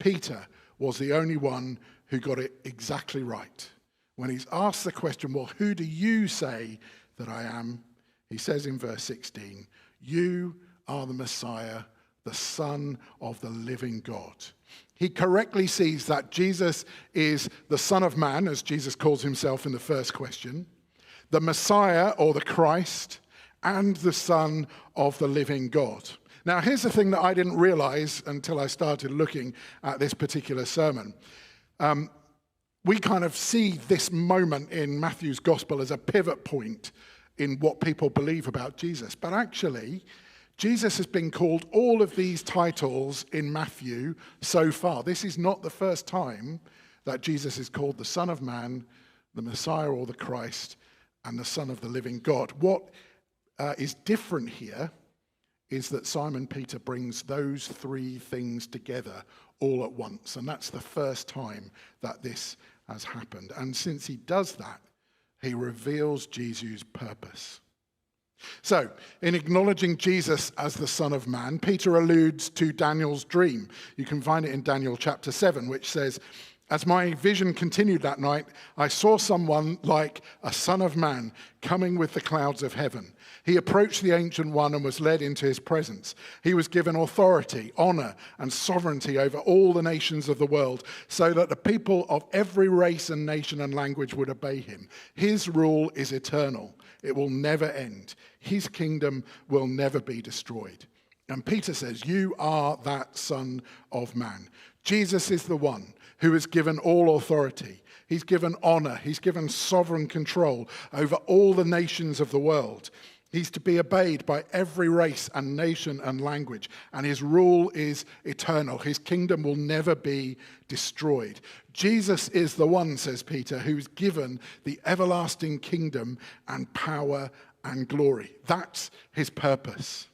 Peter was the only one who got it exactly right. When he's asked the question, well, who do you say that I am? He says in verse 16, you are the Messiah, the Son of the living God. He correctly sees that Jesus is the Son of Man, as Jesus calls himself in the first question, the Messiah or the Christ, and the Son of the living God. Now, here's the thing that I didn't realize until I started looking at this particular sermon. We kind of see this moment in Matthew's gospel as a pivot point in what people believe about Jesus. But actually, Jesus has been called all of these titles in Matthew so far. This is not the first time that Jesus is called the Son of Man, the Messiah or the Christ, and the Son of the living God. What is different here is that Simon Peter brings those three things together all at once. And that's the first time that this has happened. And since he does that, he reveals Jesus' purpose. So, in acknowledging Jesus as the Son of Man, Peter alludes to Daniel's dream. You can find it in Daniel chapter 7, which says, as my vision continued that night, I saw someone like a son of man coming with the clouds of heaven. He approached the Ancient One and was led into his presence. He was given authority, honor, and sovereignty over all the nations of the world, so that the people of every race and nation and language would obey him. His rule is eternal. It will never end. His kingdom will never be destroyed. And Peter says, you are that Son of Man. Jesus is the one who is given all authority. He's given honor. He's given sovereign control over all the nations of the world. He's to be obeyed by every race and nation and language. And his rule is eternal. His kingdom will never be destroyed. Jesus is the one, says Peter, who's given the everlasting kingdom and power and glory. That's his purpose.